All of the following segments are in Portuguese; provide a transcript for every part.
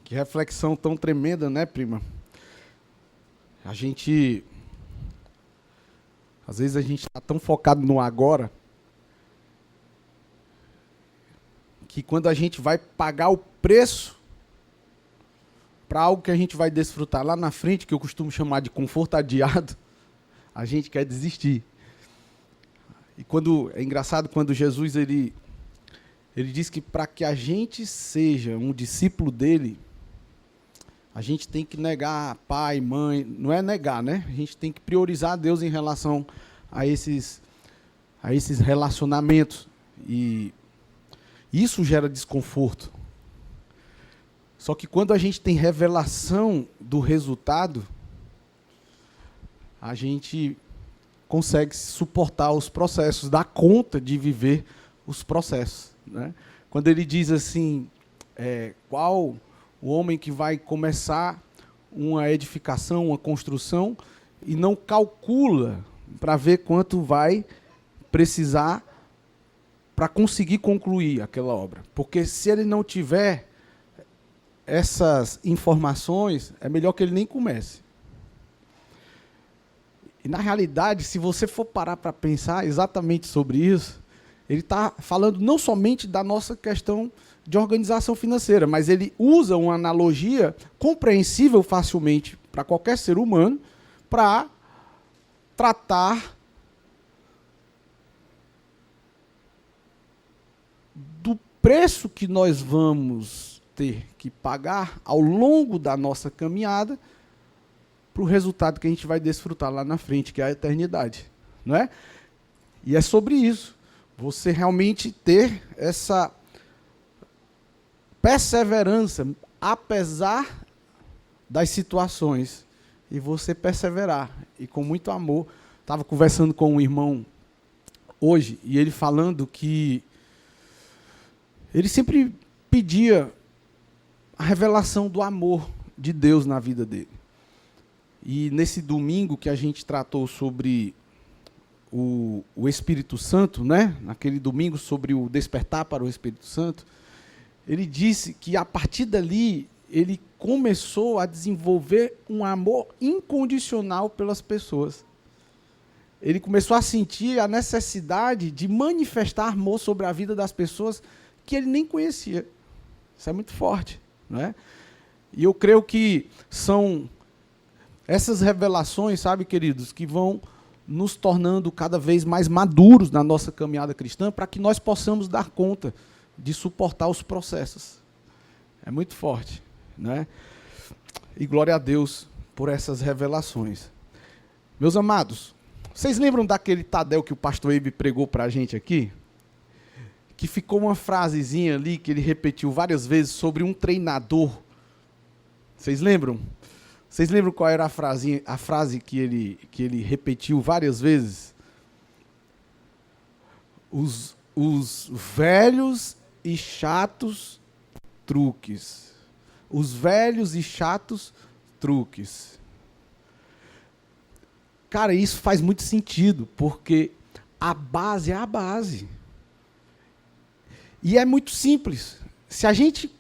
Que reflexão tão tremenda, né, prima? Às vezes a gente está tão focado no agora, que quando a gente vai pagar o preço para algo que a gente vai desfrutar lá na frente, que eu costumo chamar de conforto adiado, a gente quer desistir. E é engraçado quando Jesus ele diz que para que a gente seja um discípulo dele, a gente tem que negar pai, mãe, não é negar, né? A gente tem que priorizar Deus em relação a esses relacionamentos. E isso gera desconforto. Só que quando a gente tem revelação do resultado, a gente consegue suportar os processos, dar conta de viver os processos, né? Quando ele diz assim, qual o homem que vai começar uma edificação, uma construção, e não calcula para ver quanto vai precisar para conseguir concluir aquela obra. Porque se ele não tiver essas informações, é melhor que ele nem comece. E, na realidade, se você for parar para pensar exatamente sobre isso, ele está falando não somente da nossa questão de organização financeira, mas ele usa uma analogia compreensível facilmente para qualquer ser humano para tratar do preço que nós vamos ter que pagar ao longo da nossa caminhada para o resultado que a gente vai desfrutar lá na frente, que é a eternidade, não é? E é sobre isso. Você realmente ter essa perseverança, apesar das situações, e você perseverar, e com muito amor. Estava conversando com um irmão hoje, e ele falando que ele sempre pedia a revelação do amor de Deus na vida dele. E nesse domingo que a gente tratou sobre o Espírito Santo, né? Naquele domingo sobre o despertar para o Espírito Santo, ele disse que a partir dali ele começou a desenvolver um amor incondicional pelas pessoas. Ele começou a sentir a necessidade de manifestar amor sobre a vida das pessoas que ele nem conhecia. Isso é muito forte, não é? E eu creio que são essas revelações, sabe, queridos, que vão nos tornando cada vez mais maduros na nossa caminhada cristã, para que nós possamos dar conta de suportar os processos. É muito forte, né? E glória a Deus por essas revelações. Meus amados, vocês lembram daquele Tadel que o pastor Eibe pregou para a gente aqui? Que ficou uma frasezinha ali que ele repetiu várias vezes sobre um treinador. Vocês lembram? Vocês lembram qual era a frase que ele repetiu várias vezes? Os velhos e chatos truques. Os velhos e chatos truques. Cara, isso faz muito sentido, porque a base é a base. E é muito simples. Se a gente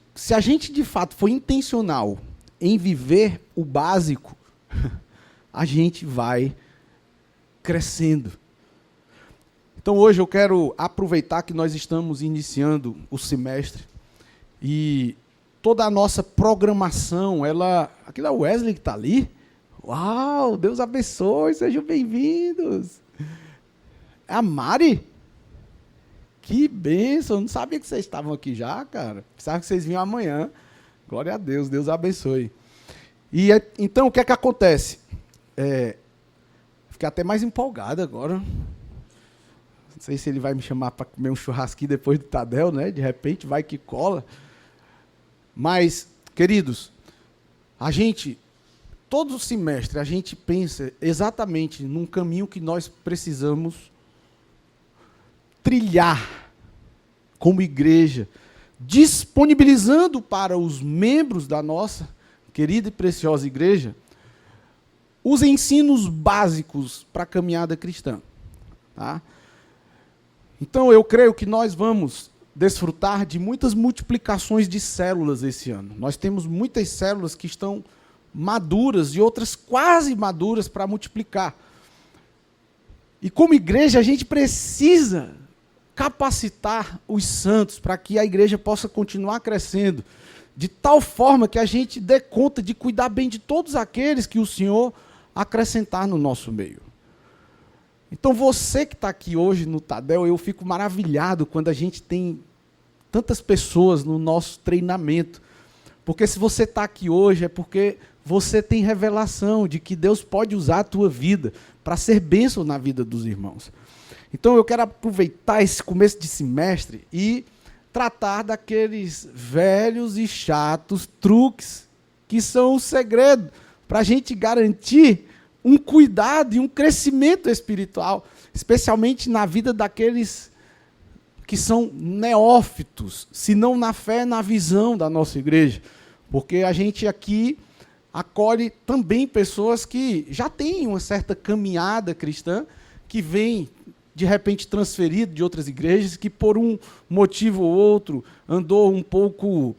de fato for intencional em viver o básico, a gente vai crescendo. Então hoje eu quero aproveitar que nós estamos iniciando o semestre e toda a nossa programação, aquilo é o Wesley que está ali? Uau, Deus abençoe, sejam bem-vindos. É a Mari? Que bênção, eu não sabia que vocês estavam aqui já, cara. Pensava que vocês vinham amanhã. Glória a Deus, Deus abençoe. E então, o que é que acontece? Fiquei até mais empolgado agora. Não sei se ele vai me chamar para comer um churrasquinho depois do Tadel, né? De repente, vai que cola. Mas, queridos, todo semestre, a gente pensa exatamente num caminho que nós precisamos trilhar como igreja, disponibilizando para os membros da nossa querida e preciosa igreja os ensinos básicos para a caminhada cristã. Tá? Então, eu creio que nós vamos desfrutar de muitas multiplicações de células esse ano. Nós temos muitas células que estão maduras e outras quase maduras para multiplicar. E como igreja, a gente precisa capacitar os santos para que a igreja possa continuar crescendo, de tal forma que a gente dê conta de cuidar bem de todos aqueles que o Senhor acrescentar no nosso meio. Então você que está aqui hoje no Tadel, eu fico maravilhado quando a gente tem tantas pessoas no nosso treinamento. Porque se você está aqui hoje é porque você tem revelação de que Deus pode usar a tua vida para ser bênção na vida dos irmãos. Então eu quero aproveitar esse começo de semestre e tratar daqueles velhos e chatos truques que são o segredo para a gente garantir um cuidado e um crescimento espiritual, especialmente na vida daqueles que são neófitos, se não na fé, na visão da nossa igreja. Porque a gente aqui acolhe também pessoas que já têm uma certa caminhada cristã, que vêm, de repente, transferido de outras igrejas, que por um motivo ou outro andou um pouco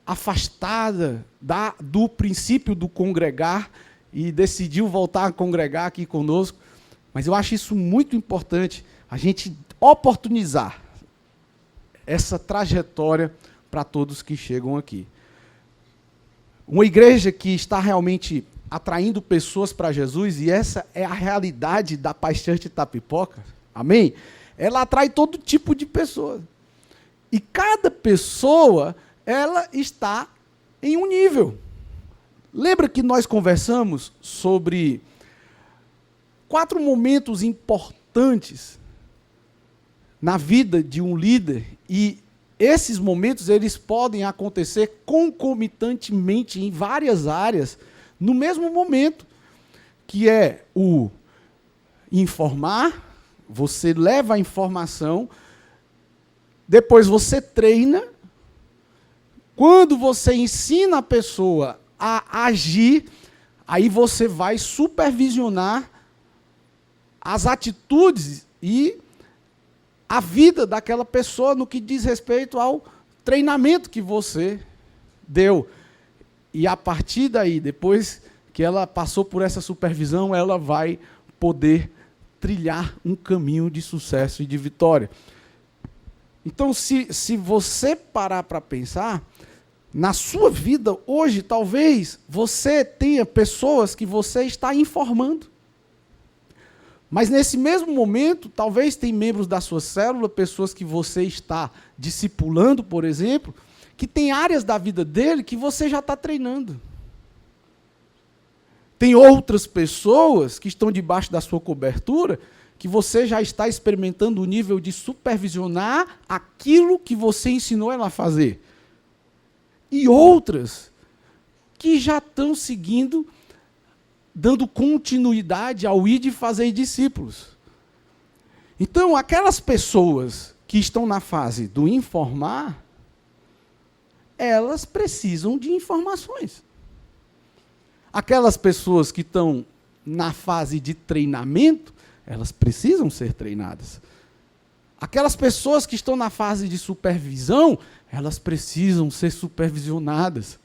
afastada do princípio do congregar e decidiu voltar a congregar aqui conosco. Mas eu acho isso muito importante, a gente oportunizar essa trajetória para todos que chegam aqui. Uma igreja que está realmente atraindo pessoas para Jesus, e essa é a realidade da Paz Church Itapipoca, amém? Ela atrai todo tipo de pessoa. E cada pessoa, ela está em um nível. Lembra que nós conversamos sobre 4 momentos importantes na vida de um líder, e esses momentos eles podem acontecer concomitantemente em várias áreas no mesmo momento, que é o informar, você leva a informação, depois você treina, quando você ensina a pessoa a agir, aí você vai supervisionar as atitudes e a vida daquela pessoa no que diz respeito ao treinamento que você deu. E a partir daí, depois que ela passou por essa supervisão, ela vai poder trilhar um caminho de sucesso e de vitória. Então, se você parar para pensar, na sua vida hoje, talvez você tenha pessoas que você está informando. Mas nesse mesmo momento, talvez tem membros da sua célula, pessoas que você está discipulando, por exemplo, que tem áreas da vida dele que você já está treinando. Tem outras pessoas que estão debaixo da sua cobertura que você já está experimentando o nível de supervisionar aquilo que você ensinou ela a fazer. E outras que já estão seguindo, dando continuidade ao ir de fazer discípulos. Então, aquelas pessoas que estão na fase do informar, elas precisam de informações. Aquelas pessoas que estão na fase de treinamento, elas precisam ser treinadas. Aquelas pessoas que estão na fase de supervisão, elas precisam ser supervisionadas.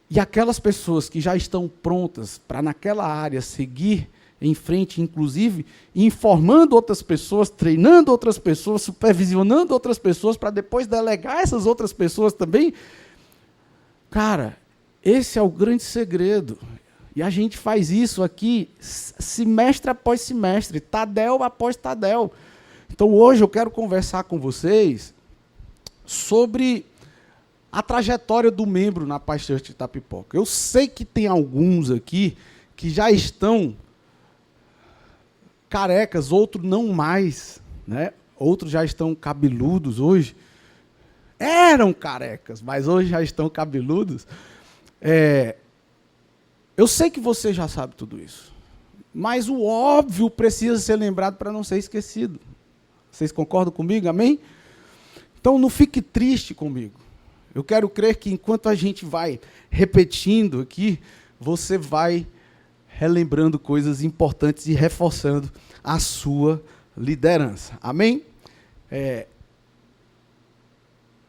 E aquelas pessoas que já estão prontas para naquela área seguir em frente, inclusive informando outras pessoas, treinando outras pessoas, supervisionando outras pessoas, para depois delegar essas outras pessoas também. Cara, esse é o grande segredo. E a gente faz isso aqui semestre após semestre, Tadel após Tadel. Então hoje eu quero conversar com vocês sobre a trajetória do membro na Paz Church Itapipoca. Eu sei que tem alguns aqui que já estão carecas, outros não mais, né? Outros já estão cabeludos hoje. Eram carecas, mas hoje já estão cabeludos. Eu sei que você já sabe tudo isso, mas o óbvio precisa ser lembrado para não ser esquecido. Vocês concordam comigo? Amém? Então não fique triste comigo. Eu quero crer que enquanto a gente vai repetindo aqui, você vai relembrando coisas importantes e reforçando a sua liderança. Amém?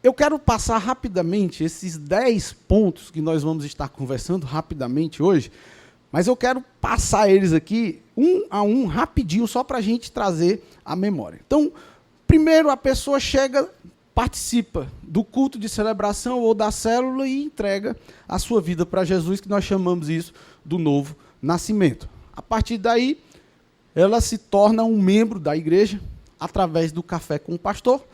eu quero passar rapidamente esses 10 pontos que nós vamos estar conversando rapidamente hoje, mas eu quero passar eles aqui, um a um, rapidinho, só para a gente trazer a memória. Então, primeiro a pessoa chega, participa do culto de celebração ou da célula e entrega a sua vida para Jesus, que nós chamamos isso do novo nascimento. A partir daí, ela se torna um membro da igreja através do café com o pastor.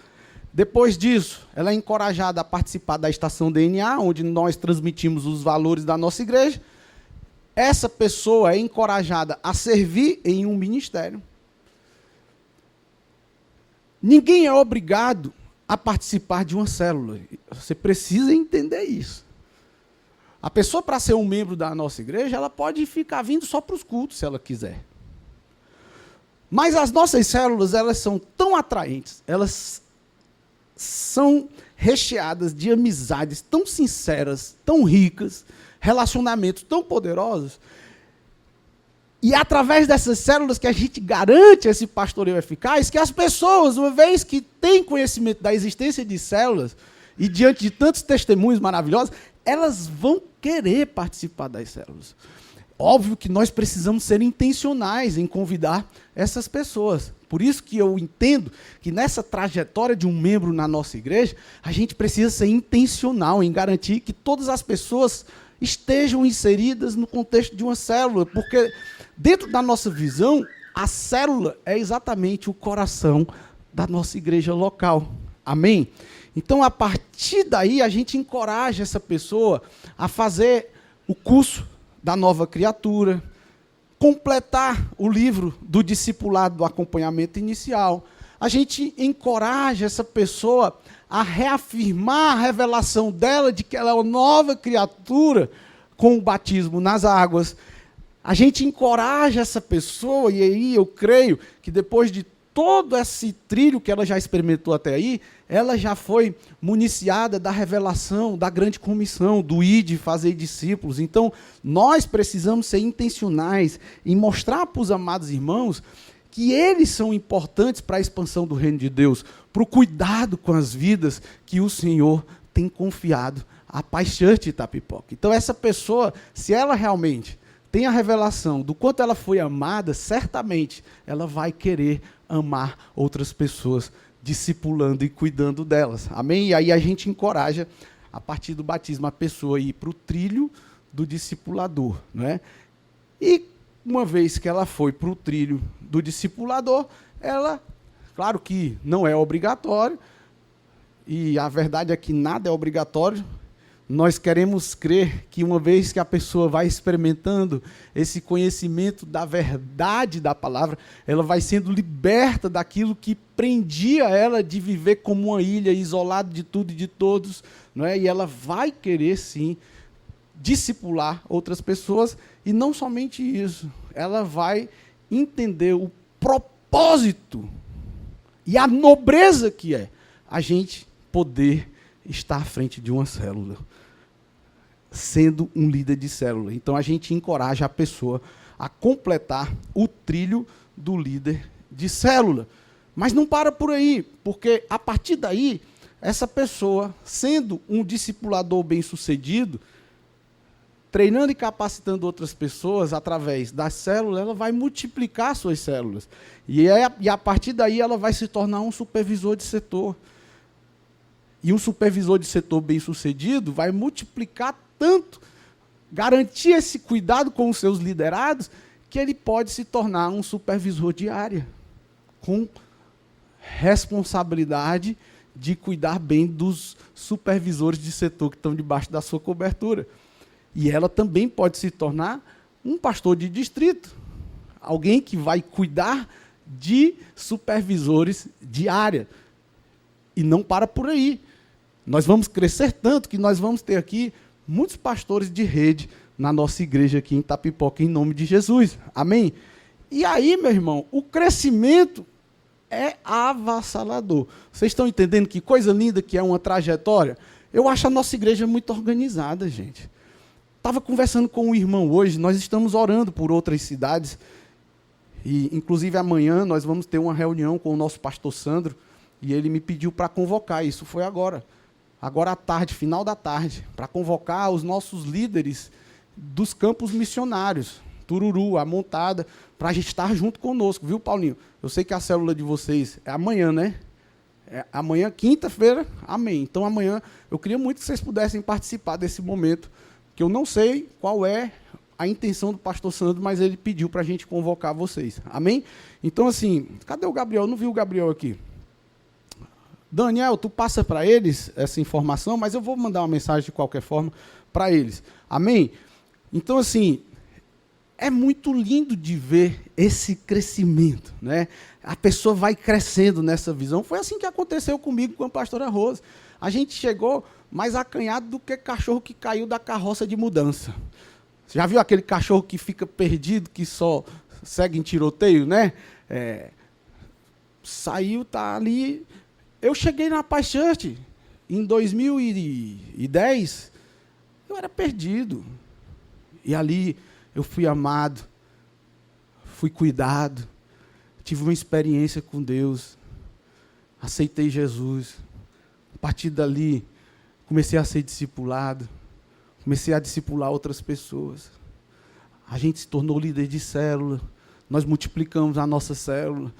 Depois disso, ela é encorajada a participar da estação DNA, onde nós transmitimos os valores da nossa igreja. Essa pessoa é encorajada a servir em um ministério. Ninguém é obrigado a participar de uma célula. Você precisa entender isso. A pessoa, para ser um membro da nossa igreja, ela pode ficar vindo só para os cultos, se ela quiser. Mas as nossas células, elas são tão atraentes, elas são recheadas de amizades tão sinceras, tão ricas, relacionamentos tão poderosos, e é através dessas células que a gente garante esse pastoreio eficaz, que as pessoas, uma vez que têm conhecimento da existência de células, e diante de tantos testemunhos maravilhosos, elas vão querer participar das células. Óbvio que nós precisamos ser intencionais em convidar essas pessoas. Por isso que eu entendo que nessa trajetória de um membro na nossa igreja, a gente precisa ser intencional em garantir que todas as pessoas estejam inseridas no contexto de uma célula, porque dentro da nossa visão, a célula é exatamente o coração da nossa igreja local. Amém? Então, a partir daí, a gente encoraja essa pessoa a fazer o curso da nova criatura, completar o livro do discipulado do acompanhamento inicial. A gente encoraja essa pessoa a reafirmar a revelação dela de que ela é uma nova criatura com o batismo nas águas. A gente encoraja essa pessoa, e aí eu creio que depois de todo esse trilho que ela já experimentou até aí, ela já foi municiada da revelação, da grande comissão, do ide, fazer discípulos. Então, nós precisamos ser intencionais em mostrar para os amados irmãos que eles são importantes para a expansão do reino de Deus, para o cuidado com as vidas que o Senhor tem confiado à Paz Church Itapipoca. Então, essa pessoa, se ela realmente tem a revelação do quanto ela foi amada, certamente ela vai querer amar outras pessoas, discipulando e cuidando delas. Amém? E aí a gente encoraja, a partir do batismo, a pessoa a ir para o trilho do discipulador. Não é? E uma vez que ela foi para o trilho do discipulador, ela, claro que não é obrigatório, e a verdade é que nada é obrigatório. Nós queremos crer que uma vez que a pessoa vai experimentando esse conhecimento da verdade da palavra, ela vai sendo liberta daquilo que prendia ela de viver como uma ilha, isolada de tudo e de todos, não é? E ela vai querer, sim, discipular outras pessoas, e não somente isso, ela vai entender o propósito e a nobreza que é a gente poder estar à frente de uma célula, sendo um líder de célula. Então, a gente encoraja a pessoa a completar o trilho do líder de célula. Mas não para por aí, porque, a partir daí, essa pessoa, sendo um discipulador bem-sucedido, treinando e capacitando outras pessoas através da célula, ela vai multiplicar suas células. E a partir daí, ela vai se tornar um supervisor de setor. E um supervisor de setor bem-sucedido vai multiplicar tanto, garantir esse cuidado com os seus liderados, que ele pode se tornar um supervisor de área, com responsabilidade de cuidar bem dos supervisores de setor que estão debaixo da sua cobertura. E ela também pode se tornar um pastor de distrito, alguém que vai cuidar de supervisores de área. E não para por aí. Nós vamos crescer tanto que nós vamos ter aqui muitos pastores de rede na nossa igreja aqui em Itapipoca, em nome de Jesus. Amém? E aí, meu irmão, o crescimento é avassalador. Vocês estão entendendo que coisa linda que é uma trajetória? Eu acho a nossa igreja muito organizada, gente. Estava conversando com um irmão hoje, nós estamos orando por outras cidades, e inclusive amanhã nós vamos ter uma reunião com o nosso pastor Sandro, e ele me pediu para convocar, isso foi agora. agora à tarde, final da tarde, para convocar os nossos líderes dos campos missionários, Tururu, Amontada, para a gente estar junto conosco, viu, Paulinho? Eu sei que a célula de vocês é amanhã, né? É amanhã, quinta-feira, amém. Então, amanhã, eu queria muito que vocês pudessem participar desse momento, que eu não sei qual é a intenção do pastor Sandro, mas ele pediu para a gente convocar vocês, amém? Então, assim, cadê o Gabriel? Eu não vi o Gabriel aqui. Daniel, tu passa para eles essa informação, mas eu vou mandar uma mensagem de qualquer forma para eles, amém? Então, assim, é muito lindo de ver esse crescimento, né? A pessoa vai crescendo nessa visão. Foi assim que aconteceu comigo com a pastora Rose. A gente chegou mais acanhado do que cachorro que caiu da carroça de mudança. Você já viu aquele cachorro que fica perdido, que só segue em tiroteio, né? Saiu, tá ali. Eu cheguei na Paz Church em 2010, eu era perdido. E ali eu fui amado, fui cuidado, tive uma experiência com Deus, aceitei Jesus. A partir dali, comecei a ser discipulado, comecei a discipular outras pessoas. A gente se tornou líder de célula, nós multiplicamos a nossa célula,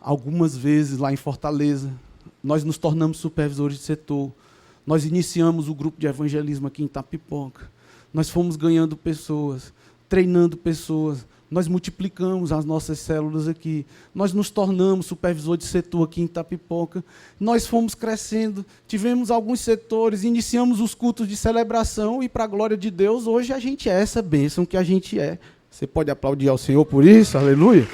algumas vezes lá em Fortaleza. Nós nos tornamos supervisores de setor, nós iniciamos o grupo de evangelismo aqui em Itapipoca, nós fomos ganhando pessoas, treinando pessoas, nós multiplicamos as nossas células aqui, nós nos tornamos supervisor de setor aqui em Itapipoca, nós fomos crescendo, tivemos alguns setores, iniciamos os cultos de celebração e, para a glória de Deus, hoje a gente é essa bênção que a gente é. Você pode aplaudir ao Senhor por isso? Aleluia!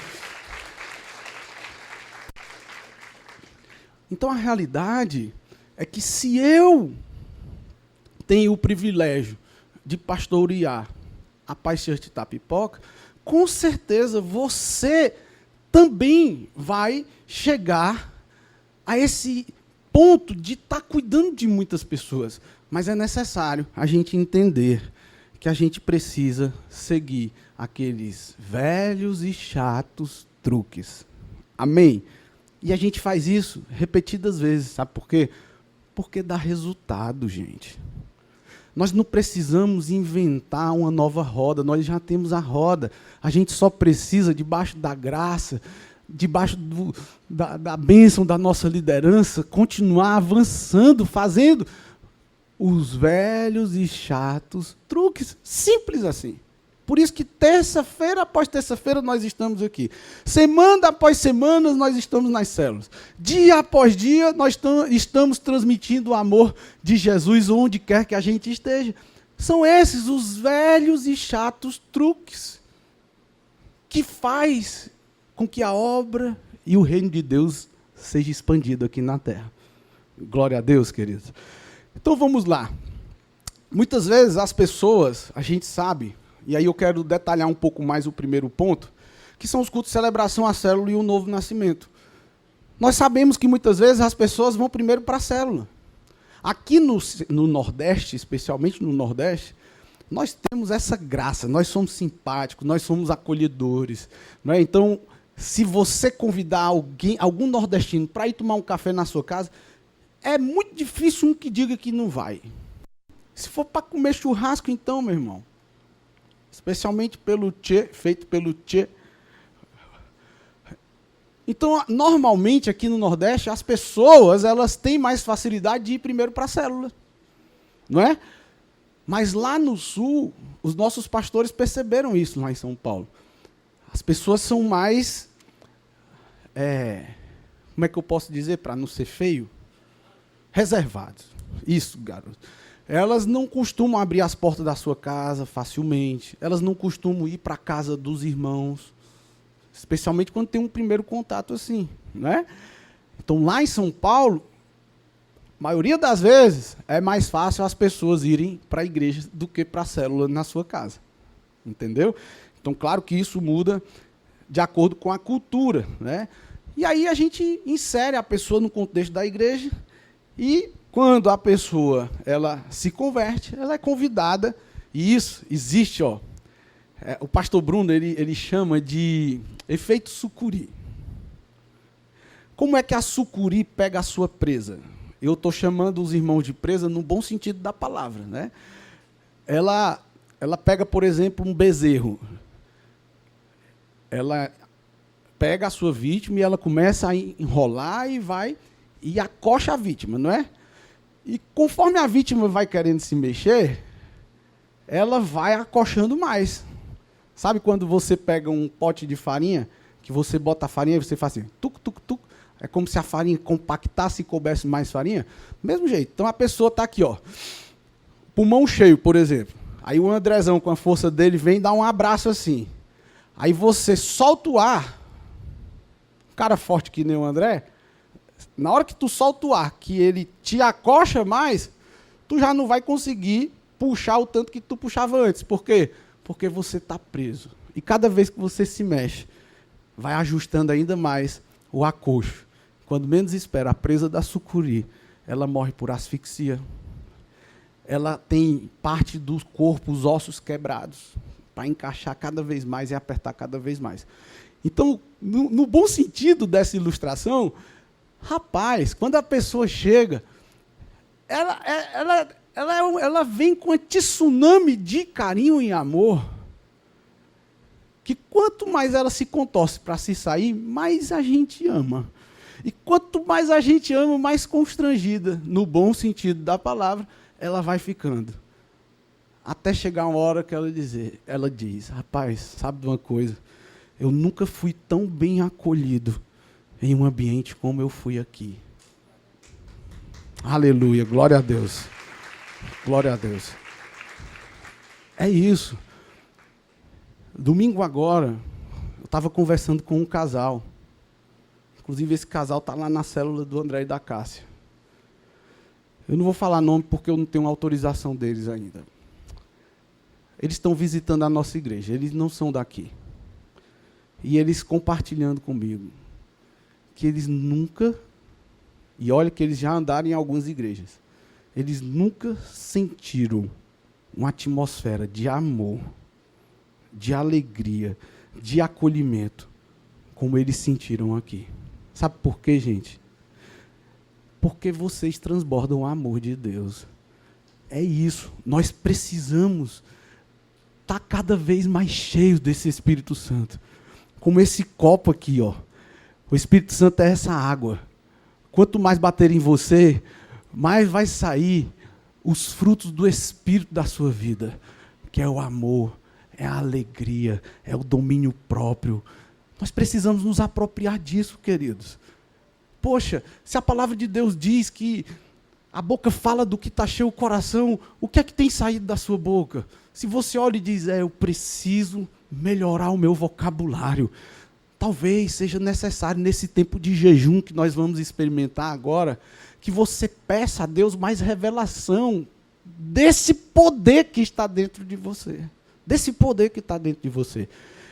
Então, a realidade é que se eu tenho o privilégio de pastorear a Paz Church de Itapipoca, com certeza você também vai chegar a esse ponto de estar cuidando de muitas pessoas. Mas é necessário a gente entender que a gente precisa seguir aqueles velhos e chatos truques. Amém? E a gente faz isso repetidas vezes. Sabe por quê? Porque dá resultado, gente. Nós não precisamos inventar uma nova roda, nós já temos a roda. A gente só precisa, debaixo da graça, debaixo da bênção da nossa liderança, continuar avançando, fazendo os velhos e chatos truques. Simples assim. Por isso que terça-feira após terça-feira nós estamos aqui. Semana após semana nós estamos nas células. Dia após dia nós estamos transmitindo o amor de Jesus onde quer que a gente esteja. São esses os velhos e chatos truques que faz com que a obra e o reino de Deus seja expandido aqui na terra. Glória a Deus, queridos. Então vamos lá. Muitas vezes as pessoas, a gente sabe, e aí eu quero detalhar um pouco mais o primeiro ponto, que são os cultos de celebração à célula e o novo nascimento. Nós sabemos que muitas vezes as pessoas vão primeiro para a célula. Aqui no Nordeste, especialmente no Nordeste, nós temos essa graça, nós somos simpáticos, nós somos acolhedores. Não é? Então, se você convidar algum nordestino para ir tomar um café na sua casa, é muito difícil um que diga que não vai. Se for para comer churrasco, então, meu irmão, especialmente pelo tchê, feito pelo tchê. Então, normalmente, aqui no Nordeste, as pessoas elas têm mais facilidade de ir primeiro para a célula. Não é? Mas lá no Sul, os nossos pastores perceberam isso lá em São Paulo. As pessoas são mais... como é que eu posso dizer, para não ser feio? Reservados. Isso, garoto. Elas não costumam abrir as portas da sua casa facilmente. Elas não costumam ir para a casa dos irmãos. Especialmente quando tem um primeiro contato assim. Né? Então, lá em São Paulo, a maioria das vezes, é mais fácil as pessoas irem para a igreja do que para a célula na sua casa. Entendeu? Então, claro que isso muda de acordo com a cultura. Né? E aí a gente insere a pessoa no contexto da igreja e... quando a pessoa ela se converte, ela é convidada, e isso existe, o pastor Bruno ele chama de efeito sucuri. Como é que a sucuri pega a sua presa? Eu estou chamando os irmãos de presa no bom sentido da palavra, né? Ela pega, por exemplo, um bezerro. Ela pega a sua vítima e ela começa a enrolar e acocha a vítima, não é? E conforme a vítima vai querendo se mexer, ela vai acochando mais. Sabe quando você pega um pote de farinha, que você bota a farinha e você faz assim, tuc, tuc, tuc, é como se a farinha compactasse e coubesse mais farinha? Mesmo jeito. Então a pessoa está aqui, ó, pulmão cheio, por exemplo. Aí o Andrezão, com a força dele, vem dar um abraço assim. Aí você solta o ar, um cara forte que nem o André, na hora que tu solta o ar, que ele te acocha mais, tu já não vai conseguir puxar o tanto que tu puxava antes. Por quê? Porque você está preso. E cada vez que você se mexe, vai ajustando ainda mais o acocho. Quando menos espera, a presa da sucuri, ela morre por asfixia. Ela tem parte do corpo, os ossos quebrados, para encaixar cada vez mais e apertar cada vez mais. Então, no bom sentido dessa ilustração, rapaz, quando a pessoa chega, ela vem com um tsunami de carinho e amor, que quanto mais ela se contorce para se sair, mais a gente ama. E quanto mais a gente ama, mais constrangida, no bom sentido da palavra, ela vai ficando. Até chegar uma hora que ela diz, rapaz, sabe de uma coisa? Eu nunca fui tão bem acolhido em um ambiente como eu fui aqui. Aleluia, glória a Deus. Glória a Deus. É isso. Domingo agora, eu estava conversando com um casal. Inclusive, esse casal está lá na célula do André e da Cássia. Eu não vou falar nome porque eu não tenho autorização deles ainda. Eles estão visitando a nossa igreja, eles não são daqui. E eles compartilhando comigo que eles nunca, e olha que eles já andaram em algumas igrejas, eles nunca sentiram uma atmosfera de amor, de alegria, de acolhimento, como eles sentiram aqui. Sabe por quê, gente? Porque vocês transbordam o amor de Deus. É isso. Nós precisamos estar cada vez mais cheios desse Espírito Santo. Como esse copo aqui, ó. O Espírito Santo é essa água. Quanto mais bater em você, mais vai sair os frutos do Espírito da sua vida, que é o amor, é a alegria, é o domínio próprio. Nós precisamos nos apropriar disso, queridos. Poxa, se a palavra de Deus diz que a boca fala do que está cheio o coração, o que é que tem saído da sua boca? Se você olha e diz, eu preciso melhorar o meu vocabulário, talvez seja necessário, nesse tempo de jejum que nós vamos experimentar agora, que você peça a Deus mais revelação desse poder que está dentro de você. Desse poder que está dentro de você.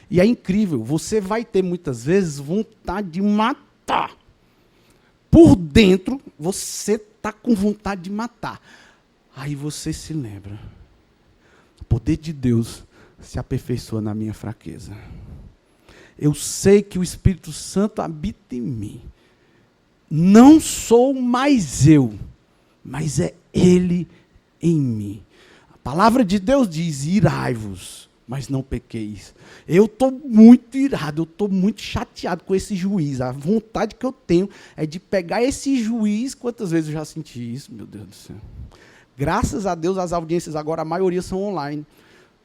E é incrível, você vai ter muitas vezes vontade de matar. Por dentro, você está com vontade de matar. Aí você se lembra. O poder de Deus se aperfeiçoa na minha fraqueza. Eu sei que o Espírito Santo habita em mim. Não sou mais eu, mas é Ele em mim. A palavra de Deus diz, irai-vos, mas não pequeis. Eu estou muito irado, eu estou muito chateado com esse juiz. A vontade que eu tenho é de pegar esse juiz. Quantas vezes eu já senti isso, meu Deus do céu. Graças a Deus, as audiências agora, a maioria são online.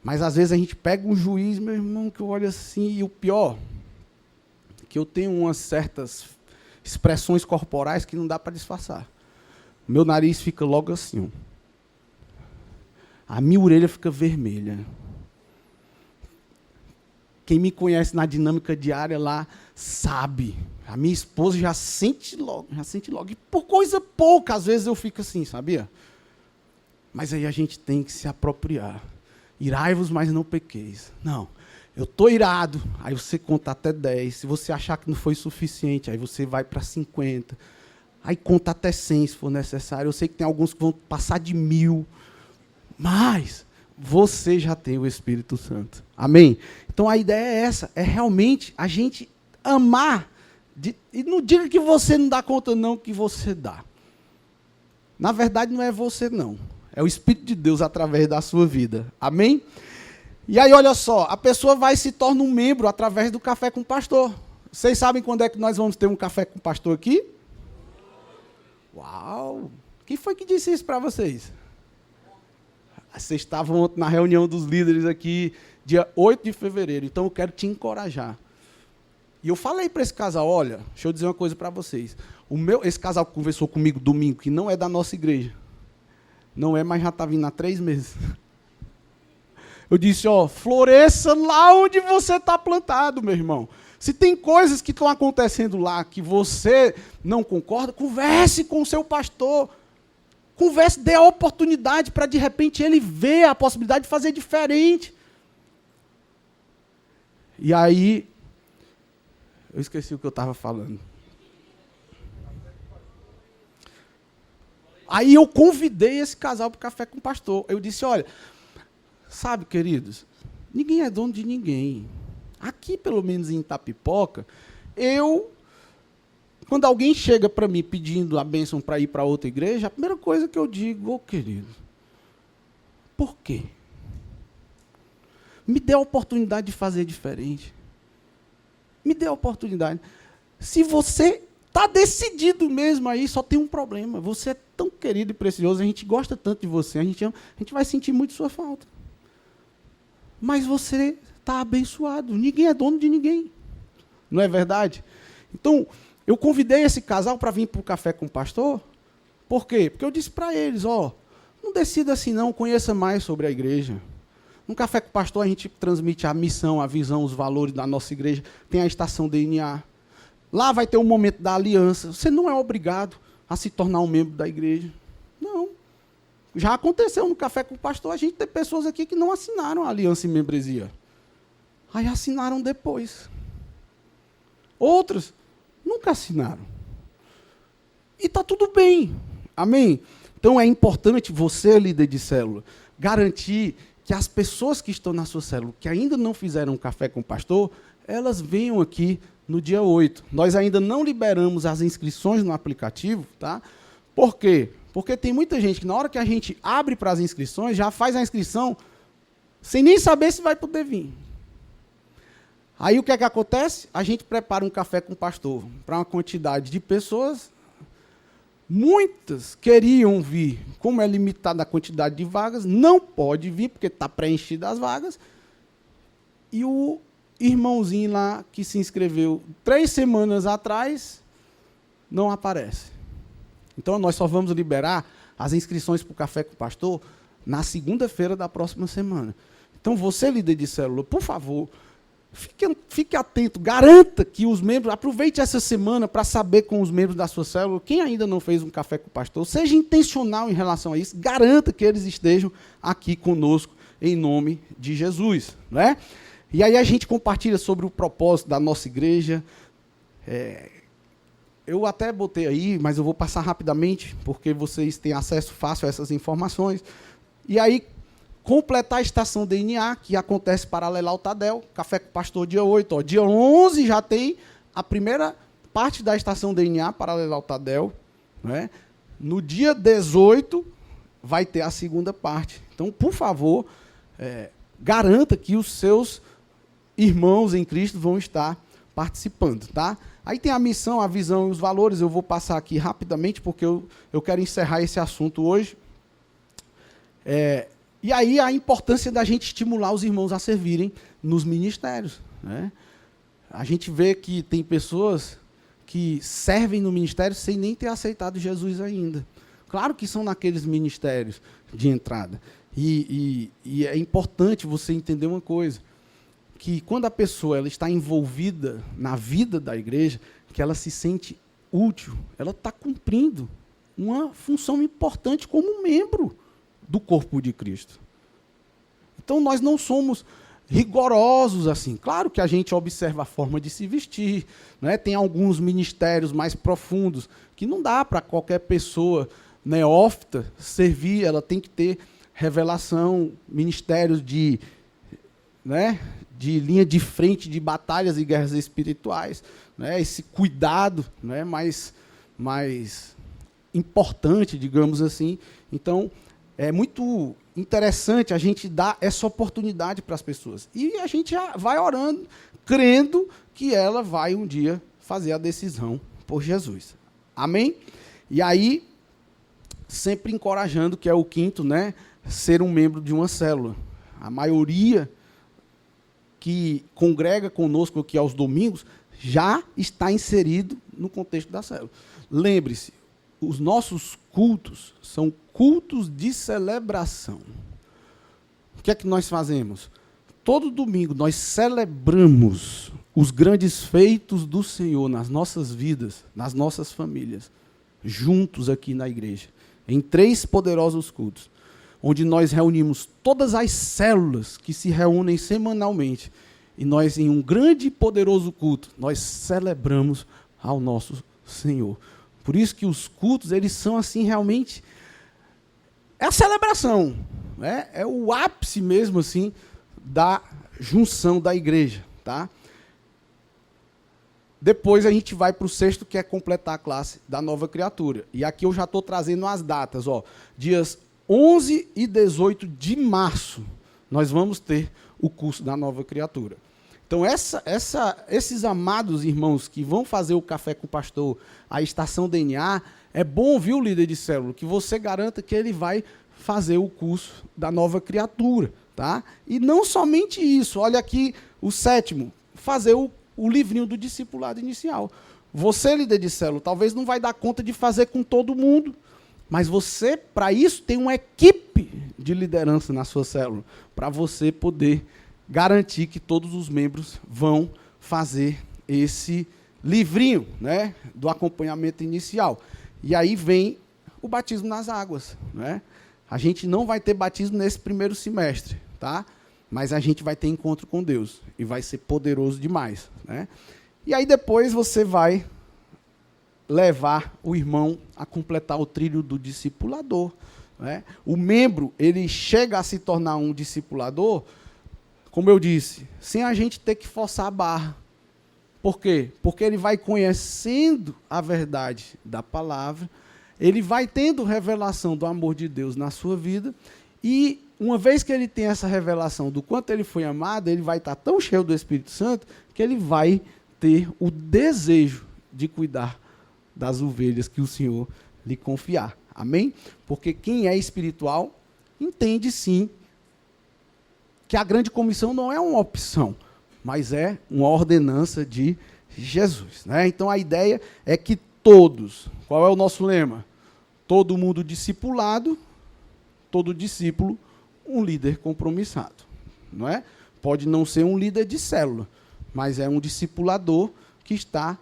Mas às vezes a gente pega um juiz, meu irmão, que eu olho assim, e o pior, que eu tenho umas certas expressões corporais que não dá para disfarçar. O meu nariz fica logo assim, ó. A minha orelha fica vermelha. Quem me conhece na dinâmica diária lá, sabe. A minha esposa já sente logo. E por coisa pouca, às vezes eu fico assim, sabia? Mas aí a gente tem que se apropriar. Irai-vos, mas não pequeis. Não, eu estou irado. Aí você conta até 10. Se você achar que não foi suficiente, aí você vai para 50. Aí conta até 100, se for necessário. Eu sei que tem alguns que vão passar de 1000. Mas você já tem o Espírito Santo. Amém? Então a ideia é essa. É realmente a gente amar. E não diga que você não dá conta, não, que você dá. Na verdade, não é você, não. É o Espírito de Deus através da sua vida. Amém? E aí, olha só, a pessoa vai e se torna um membro através do Café com o Pastor. Vocês sabem quando é que nós vamos ter um Café com o Pastor aqui? Uau! Quem foi que disse isso para vocês? Vocês estavam ontem na reunião dos líderes aqui, dia 8 de fevereiro. Então, eu quero te encorajar. E eu falei para esse casal, olha, deixa eu dizer uma coisa para vocês. Esse casal que conversou comigo domingo, que não é da nossa igreja, não é, mas já está vindo há 3 meses. Eu disse, ó, floresça lá onde você está plantado, meu irmão. Se tem coisas que estão acontecendo lá que você não concorda, converse com o seu pastor. Converse, dê a oportunidade para, de repente, ele ver a possibilidade de fazer diferente. E aí, eu esqueci o que eu estava falando. Aí eu convidei esse casal para o Café com o Pastor. Eu disse, olha, sabe, queridos, ninguém é dono de ninguém. Aqui, pelo menos em Itapipoca, quando alguém chega para mim pedindo a bênção para ir para outra igreja, a primeira coisa que eu digo, querido, por quê? Me dê a oportunidade de fazer diferente. Me dê a oportunidade. Se você está decidido mesmo aí, só tem um problema. Você é tão querido e precioso, a gente gosta tanto de você, a gente vai sentir muito sua falta. Mas você está abençoado. Ninguém é dono de ninguém. Não é verdade? Então, eu convidei esse casal para vir para o Café com o Pastor. Por quê? Porque eu disse para eles, ó, não decida assim não, conheça mais sobre a igreja. No Café com o Pastor a gente transmite a missão, a visão, os valores da nossa igreja. Tem a estação DNA. Lá vai ter um momento da aliança. Você não é obrigado a se tornar um membro da igreja. Não. Já aconteceu no Café com o Pastor, a gente tem pessoas aqui que não assinaram a aliança e membresia. Aí assinaram depois. Outras nunca assinaram. E está tudo bem. Amém? Então é importante você, líder de célula, garantir que as pessoas que estão na sua célula, que ainda não fizeram um Café com o Pastor, elas venham aqui no dia 8. Nós ainda não liberamos as inscrições no aplicativo, tá? Por quê? Porque tem muita gente que na hora que a gente abre para as inscrições, já faz a inscrição sem nem saber se vai poder vir. Aí o que é que acontece? A gente prepara um Café com o Pastor para uma quantidade de pessoas. Muitas queriam vir, como é limitada a quantidade de vagas, não pode vir, porque está preenchida as vagas. E o irmãozinho lá que se inscreveu 3 semanas atrás, não aparece. Então, nós só vamos liberar as inscrições para o Café com o Pastor na segunda-feira da próxima semana. Então, você, líder de célula, por favor, fique atento, garanta que os membros, aproveite essa semana para saber com os membros da sua célula, quem ainda não fez um Café com o Pastor, seja intencional em relação a isso, garanta que eles estejam aqui conosco, em nome de Jesus. Né? E aí a gente compartilha sobre o propósito da nossa igreja. Eu até botei aí, mas eu vou passar rapidamente, porque vocês têm acesso fácil a essas informações. E aí, completar a estação DNA, que acontece paralela ao Tadel, Café com o Pastor dia 8. Ó, dia 11 já tem a primeira parte da estação DNA, paralela ao Tadel. Né? No dia 18 vai ter a segunda parte. Então, por favor, garanta que os seus irmãos em Cristo vão estar participando. Tá? Aí tem a missão, a visão e os valores. Eu vou passar aqui rapidamente, porque eu quero encerrar esse assunto hoje. E aí a importância da gente estimular os irmãos a servirem nos ministérios. Né? A gente vê que tem pessoas que servem no ministério sem nem ter aceitado Jesus ainda. Claro que são naqueles ministérios de entrada. E é importante você entender uma coisa, que quando a pessoa ela está envolvida na vida da igreja, que ela se sente útil, ela está cumprindo uma função importante como membro do corpo de Cristo. Então, nós não somos rigorosos assim. Claro que a gente observa a forma de se vestir, né? Tem alguns ministérios mais profundos que não dá para qualquer pessoa neófita servir, ela tem que ter revelação, ministérios de linha de frente de batalhas e guerras espirituais, né? Esse cuidado, né? mais importante, digamos assim. Então, é muito interessante a gente dar essa oportunidade para as pessoas. E a gente já vai orando, crendo que ela vai um dia fazer a decisão por Jesus. Amém? E aí, sempre encorajando, que é o quinto, né? Ser um membro de uma célula. A maioria que congrega conosco aqui aos domingos já está inserido no contexto da célula. Lembre-se, os nossos cultos são cultos de celebração. O que é que nós fazemos? Todo domingo nós celebramos os grandes feitos do Senhor nas nossas vidas, nas nossas famílias, juntos aqui na igreja, em 3 poderosos cultos, onde nós reunimos todas as células que se reúnem semanalmente, e nós, em um grande e poderoso culto, nós celebramos ao nosso Senhor. Por isso que os cultos, eles são assim realmente, é a celebração, né? É o ápice mesmo assim da junção da igreja, tá? Depois a gente vai para o 6º, que é completar a classe da nova criatura. E aqui eu já estou trazendo as datas, ó, dias 11 e 18 de março, nós vamos ter o curso da nova criatura. Então, esses amados irmãos que vão fazer o Café com o Pastor, a Estação DNA, é bom, viu, líder de célula, que você garanta que ele vai fazer o curso da nova criatura. Tá? E não somente isso, olha aqui o 7º, fazer o livrinho do discipulado inicial. Você, líder de célula, talvez não vai dar conta de fazer com todo mundo, mas você, para isso, tem uma equipe de liderança na sua célula, para você poder garantir que todos os membros vão fazer esse livrinho, né, do acompanhamento inicial. E aí vem o batismo nas águas, né? A gente não vai ter batismo nesse primeiro semestre, tá? Mas a gente vai ter encontro com Deus e vai ser poderoso demais, né? E aí depois você vai levar o irmão a completar o trilho do discipulador, né? O membro, ele chega a se tornar um discipulador, como eu disse, sem a gente ter que forçar a barra. Por quê? Porque ele vai conhecendo a verdade da palavra, ele vai tendo revelação do amor de Deus na sua vida, e uma vez que ele tem essa revelação do quanto ele foi amado, ele vai estar tão cheio do Espírito Santo, que ele vai ter o desejo de cuidar das ovelhas que o Senhor lhe confiar. Amém? Porque quem é espiritual entende sim que a grande comissão não é uma opção, mas é uma ordenança de Jesus, né? Então a ideia é que todos, qual é o nosso lema? Todo mundo discipulado, todo discípulo, um líder compromissado, não é? Pode não ser um líder de célula, mas é um discipulador que está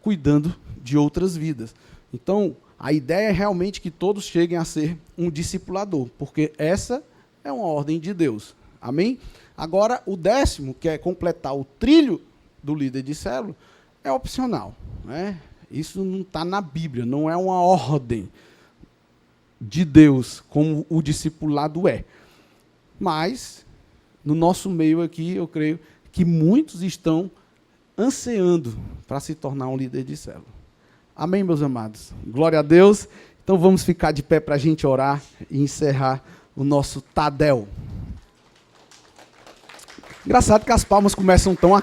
cuidando de outras vidas. Então, a ideia é realmente que todos cheguem a ser um discipulador, porque essa é uma ordem de Deus. Amém? Agora, o 10º, que é completar o trilho do líder de célula, é opcional, né? Isso não está na Bíblia, não é uma ordem de Deus, como o discipulado é. Mas, no nosso meio aqui, eu creio que muitos estão ansiando para se tornar um líder de célula. Amém, meus amados? Glória a Deus. Então, vamos ficar de pé para a gente orar e encerrar o nosso Tadel. Engraçado que as palmas começam tão